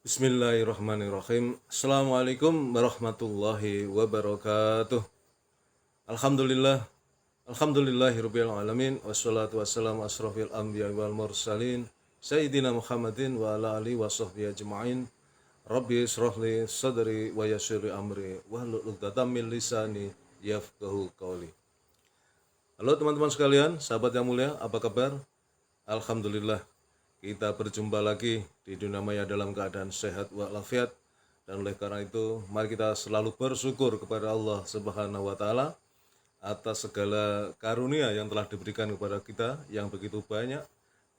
Bismillahirrahmanirrahim. Assalamualaikum warahmatullahi wabarakatuh. Alhamdulillah. Alhamdulillahirabbil alamin wassalatu wassalamu asrofil anbiya wal mursalin sayyidina Muhammadin wa ala alihi washabbihi ajmain. Rabbi israhli sadri wa yassirli amri wahlul 'uqdatam min lisani yafqahu qawli. Halo teman-teman sekalian, sahabat yang mulia, apa kabar? Alhamdulillah, kita berjumpa lagi di dunia maya dalam keadaan sehat walafiat. Dan oleh karena itu, mari kita selalu bersyukur kepada Allah Subhanahu wa taala atas segala karunia yang telah diberikan kepada kita yang begitu banyak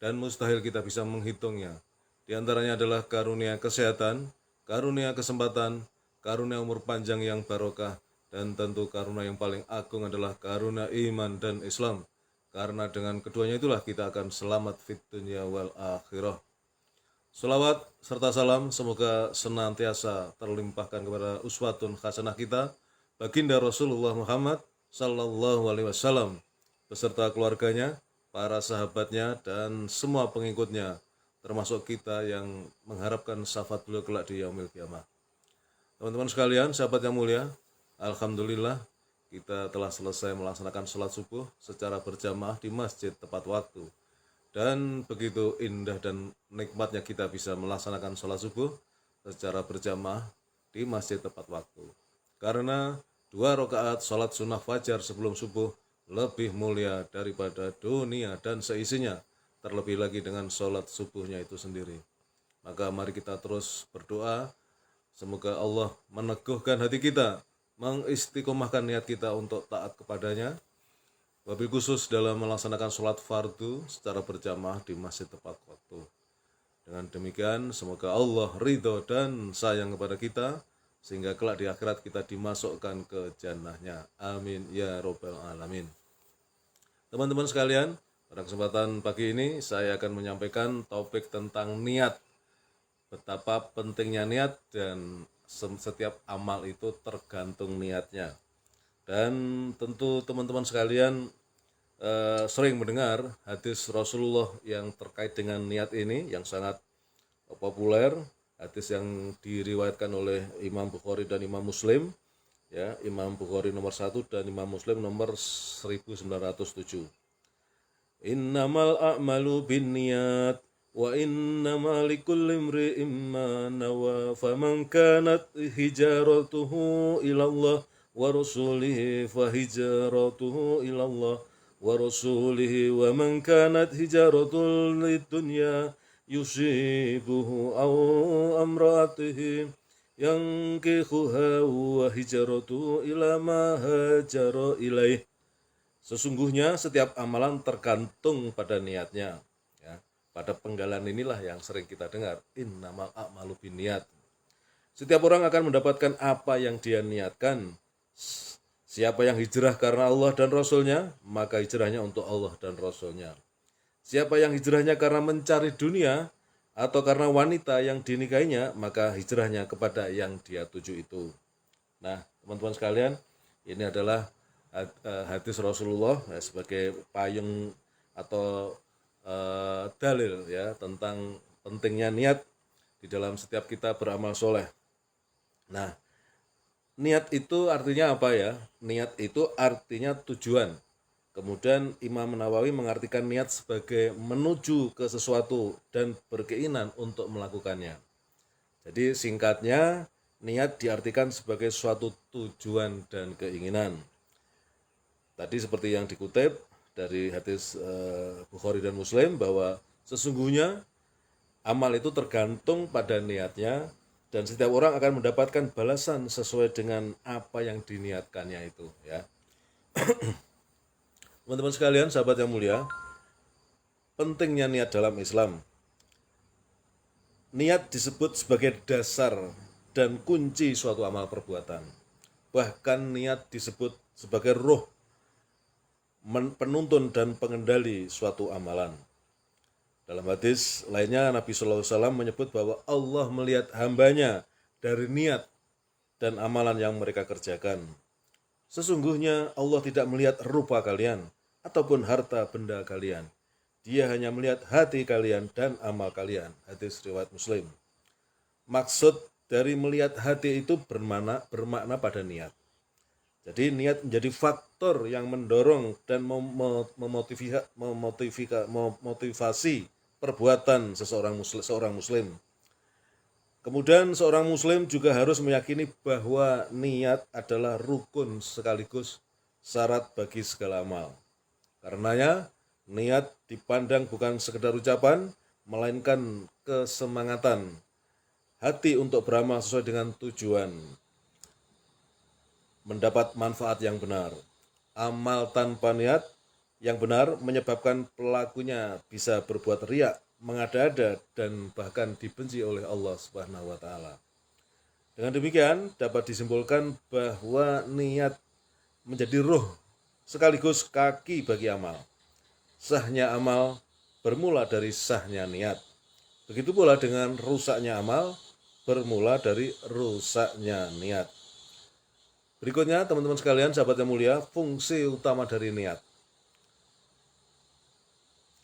dan mustahil kita bisa menghitungnya. Di antaranya adalah karunia kesehatan, karunia kesempatan, karunia umur panjang yang barokah, dan tentu karunia yang paling agung adalah karunia iman dan Islam. Karena dengan keduanya itulah kita akan selamat fit dunya wal akhirah. Salawat serta salam semoga senantiasa terlimpahkan kepada uswatun hasanah kita, baginda Rasulullah Muhammad sallallahu alaihi wasallam beserta keluarganya, para sahabatnya, dan semua pengikutnya, termasuk kita yang mengharapkan syafaat beliau kelak di yaumil qiyamah. Teman-teman sekalian, sahabat yang mulia, alhamdulillah kita telah selesai melaksanakan sholat subuh secara berjamaah di masjid tepat waktu. Dan begitu indah dan nikmatnya kita bisa melaksanakan sholat subuh secara berjamaah di masjid tepat waktu. Karena 2 rakaat sholat sunnah fajar sebelum subuh lebih mulia daripada dunia dan seisinya, terlebih lagi dengan sholat subuhnya itu sendiri. Maka mari kita terus berdoa, semoga Allah meneguhkan hati kita, mengistiqomahkan niat kita untuk taat kepadanya, wabil khusus dalam melaksanakan sholat fardu secara berjamaah di masjid tepat waktu. Dengan demikian, semoga Allah ridho dan sayang kepada kita, sehingga kelak di akhirat kita dimasukkan ke jannahnya. Amin ya robbal alamin. Teman-teman sekalian, pada kesempatan pagi ini saya akan menyampaikan topik tentang niat. Betapa pentingnya niat dan setiap amal itu tergantung niatnya. Dan tentu teman-teman sekalian sering mendengar hadis Rasulullah yang terkait dengan niat ini yang sangat populer, hadis yang diriwayatkan oleh Imam Bukhari dan Imam Muslim, ya, Imam Bukhari nomor 1 dan Imam Muslim nomor 1907. Innamal a'malu binniyat wa innama likulli imri'in ma nawa faman kanat hijratuhu ila Allah wa rasulihi fa hijratuhu ila Allah wa rasulihi wa man kanat hijratul lidunya yusibuhu aw amratihi yankihuha wa hijratuhu ila ma hajara ilaih. Sesungguhnya setiap amalan tergantung pada niatnya. Ya, pada penggalan inilah yang sering kita dengar, innamal a'malu binniyat. Setiap orang akan mendapatkan apa yang dia niatkan. Siapa yang hijrah karena Allah dan Rasulnya, maka hijrahnya untuk Allah dan Rasulnya. Siapa yang hijrahnya karena mencari dunia atau karena wanita yang dinikahinya, maka hijrahnya kepada yang dia tuju itu. Nah, teman-teman sekalian, ini adalah hadis Rasulullah sebagai payung atau dalil ya tentang pentingnya niat di dalam setiap kita beramal soleh. Nah, niat itu artinya apa ya? Niat itu artinya tujuan. Kemudian Imam Nawawi mengartikan niat sebagai menuju ke sesuatu dan berkeinginan untuk melakukannya. Jadi singkatnya, niat diartikan sebagai suatu tujuan dan keinginan. Tadi seperti yang dikutip dari hadis Bukhari dan Muslim bahwa sesungguhnya amal itu tergantung pada niatnya dan setiap orang akan mendapatkan balasan sesuai dengan apa yang diniatkannya itu, ya. Teman-teman sekalian, sahabat yang mulia, pentingnya niat dalam Islam. Niat disebut sebagai dasar dan kunci suatu amal perbuatan. Bahkan niat disebut sebagai ruh, penuntun dan pengendali suatu amalan. Dalam hadis lainnya Nabi SAW menyebut bahwa Allah melihat hambanya dari niat dan amalan yang mereka kerjakan. Sesungguhnya Allah tidak melihat rupa kalian ataupun harta benda kalian. Dia hanya melihat hati kalian dan amal kalian. Hadis riwayat Muslim. Maksud dari melihat hati itu bermakna pada niat. Jadi niat menjadi faktor yang mendorong dan memotivasi perbuatan seorang muslim. Kemudian seorang muslim juga harus meyakini bahwa niat adalah rukun sekaligus syarat bagi segala amal. Karenanya niat dipandang bukan sekedar ucapan, melainkan kesemangatan hati untuk beramal sesuai dengan tujuan, mendapat manfaat yang benar. Amal tanpa niat yang benar menyebabkan pelakunya bisa berbuat riak, mengada-ada, dan bahkan dibenci oleh Allah Subhanahu wa taala. Dengan demikian dapat disimpulkan bahwa niat menjadi ruh sekaligus kaki bagi amal. Sahnya amal bermula dari sahnya niat. Begitu pula dengan rusaknya amal bermula dari rusaknya niat. Berikutnya teman-teman sekalian, sahabat yang mulia, fungsi utama dari niat.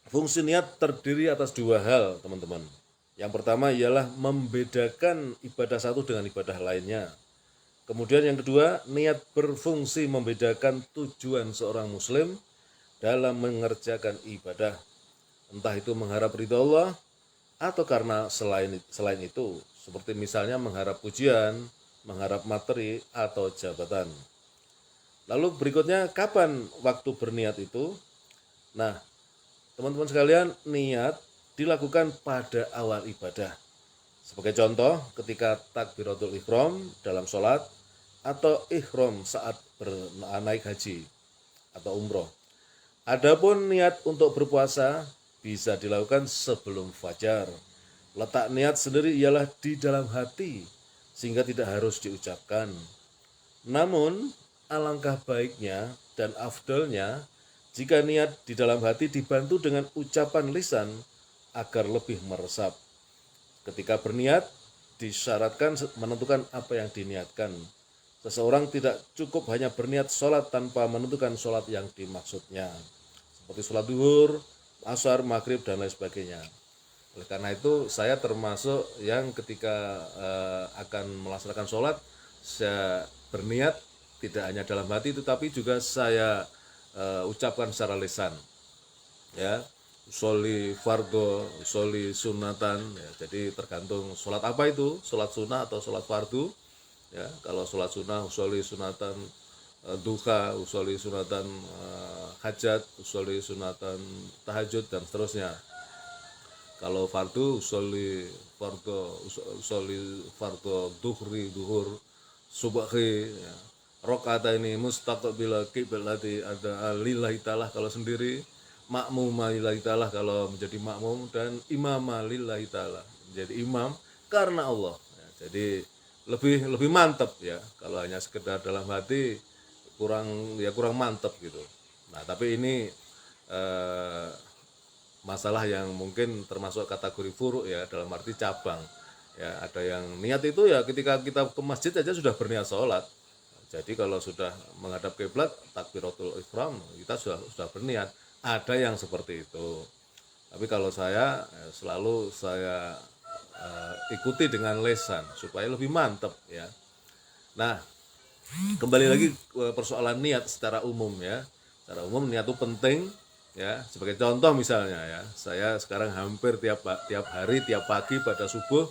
Fungsi niat terdiri atas dua hal, teman-teman. Yang pertama ialah membedakan ibadah satu dengan ibadah lainnya. Kemudian yang kedua, niat berfungsi membedakan tujuan seorang muslim dalam mengerjakan ibadah. Entah itu mengharap ridha Allah atau karena selain itu, seperti misalnya mengharap pujian, mengharap materi, atau jabatan. Lalu berikutnya, kapan waktu berniat itu? Nah, teman-teman sekalian, niat dilakukan pada awal ibadah. Sebagai contoh, ketika takbiratul ihram dalam sholat, atau ihram saat naik haji atau umroh. Adapun niat untuk berpuasa bisa dilakukan sebelum fajar. Letak niat sendiri ialah di dalam hati, sehingga tidak harus diucapkan. Namun, alangkah baiknya dan afdalnya jika niat di dalam hati dibantu dengan ucapan lisan agar lebih meresap. Ketika berniat, disyaratkan menentukan apa yang diniatkan. Seseorang tidak cukup hanya berniat sholat tanpa menentukan sholat yang dimaksudnya. Seperti sholat duhur, asar, maghrib, dan lain sebagainya. Oleh karena itu, saya termasuk yang ketika akan melaksanakan sholat, saya berniat tidak hanya dalam hati, tetapi juga saya ucapkan secara lisan. Ya, usolli fardhu, usolli sunatan. Ya, jadi tergantung sholat apa itu, sholat sunnah atau sholat fardu. Ya, kalau sholat sunnah, usolli sunatan duha, usolli sunatan hajat, usolli sunatan tahajud, dan seterusnya. Kalau fardu, usolli fardu duhur, subhi, ya. Rakaat ini mustaqbil qiblati ada lillahi ta'ala kalau sendiri, makmum lillahi ta'ala kalau menjadi makmum, dan imam lillahi ta'ala menjadi imam karena Allah. Ya, jadi lebih mantap ya. Kalau hanya sekedar dalam hati kurang mantap gitu. Nah, tapi ini masalah yang mungkin termasuk kategori furu ya, dalam arti cabang. Ya, ada yang niat itu ya ketika kita ke masjid aja sudah berniat sholat. Jadi kalau sudah menghadap kiblat, takbiratul ihram, kita sudah berniat. Ada yang seperti itu. Tapi kalau saya selalu saya ikuti dengan lesan supaya lebih mantap ya. Nah, kembali lagi ke persoalan niat secara umum ya. Secara umum niat itu penting ya. Sebagai contoh misalnya ya, saya sekarang hampir tiap hari, tiap pagi pada subuh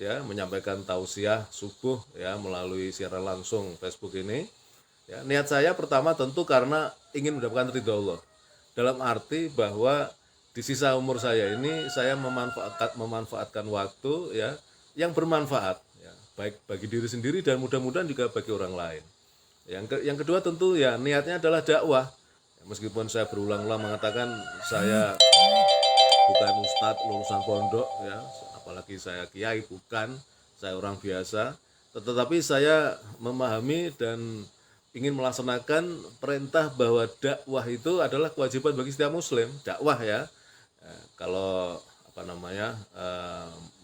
ya menyampaikan tausiah subuh ya melalui siaran langsung Facebook ini. Ya, niat saya pertama tentu karena ingin mendapatkan ridha Allah. Dalam arti bahwa di sisa umur saya ini saya memanfaatkan waktu ya yang bermanfaat ya, baik bagi diri sendiri dan mudah-mudahan juga bagi orang lain. Yang kedua tentu ya niatnya adalah dakwah. Ya, meskipun saya berulang-ulang mengatakan saya bukan ustadz lulusan pondok ya, apalagi saya kiai, bukan, saya orang biasa, tetapi saya memahami dan ingin melaksanakan perintah bahwa dakwah itu adalah kewajiban bagi setiap muslim. Dakwah ya, kalau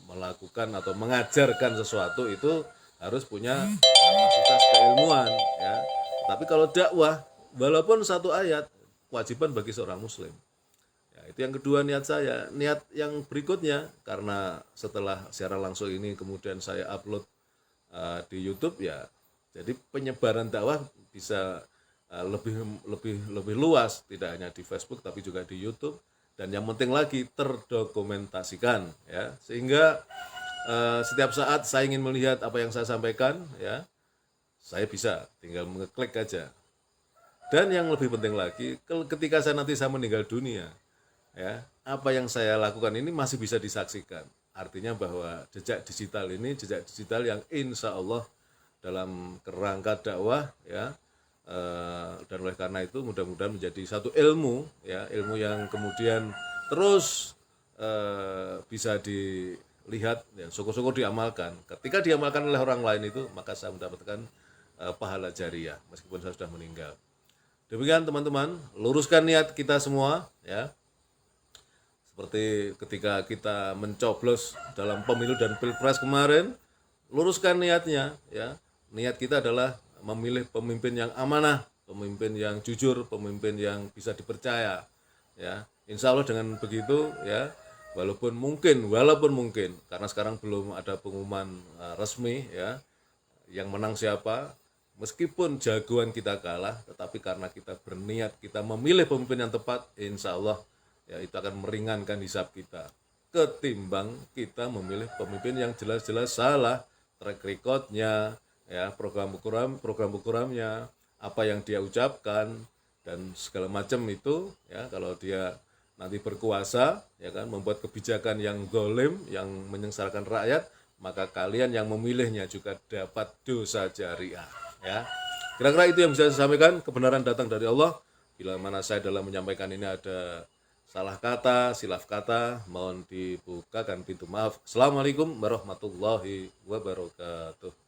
melakukan atau mengajarkan sesuatu itu harus punya kapasitas keilmuan ya. Tapi kalau dakwah walaupun satu ayat kewajiban bagi seorang muslim. Ya, itu yang kedua niat saya. Niat yang berikutnya, karena setelah siaran langsung ini kemudian saya upload di YouTube ya, jadi penyebaran dakwah bisa lebih lebih lebih luas, tidak hanya di Facebook tapi juga di YouTube, dan yang penting lagi terdokumentasikan ya, sehingga setiap saat saya ingin melihat apa yang saya sampaikan ya, saya bisa tinggal mengeklik aja. Dan yang lebih penting lagi, ketika saya meninggal dunia, ya, apa yang saya lakukan ini masih bisa disaksikan. Artinya bahwa jejak digital ini jejak digital yang insya Allah dalam kerangka dakwah ya, dan oleh karena itu mudah-mudahan menjadi satu ilmu ya, ilmu yang kemudian terus bisa dilihat ya, syukur-syukur diamalkan. Ketika diamalkan oleh orang lain itu, maka saya mendapatkan pahala jariah meskipun saya sudah meninggal. Demikian teman-teman, luruskan niat kita semua ya. Seperti ketika kita mencoblos dalam pemilu dan pilpres kemarin, luruskan niatnya ya. Niat kita adalah memilih pemimpin yang amanah, pemimpin yang jujur, pemimpin yang bisa dipercaya ya. Insya Allah dengan begitu ya, walaupun mungkin karena sekarang belum ada pengumuman resmi ya, yang menang siapa. Meskipun jagoan kita kalah, tetapi karena kita berniat, kita memilih pemimpin yang tepat, insya Allah ya, itu akan meringankan hisab kita. Ketimbang kita memilih pemimpin yang jelas-jelas salah, track recordnya, ya, program-programnya, apa yang dia ucapkan, dan segala macam itu, ya, kalau dia nanti berkuasa, ya kan, membuat kebijakan yang zalim, yang menyengsarakan rakyat, maka kalian yang memilihnya juga dapat dosa jariah. Ya, kira-kira itu yang bisa saya sampaikan. Kebenaran datang dari Allah. Bila mana saya dalam menyampaikan ini ada salah kata, silaf kata, mohon dibukakan pintu maaf. Assalamualaikum warahmatullahi wabarakatuh.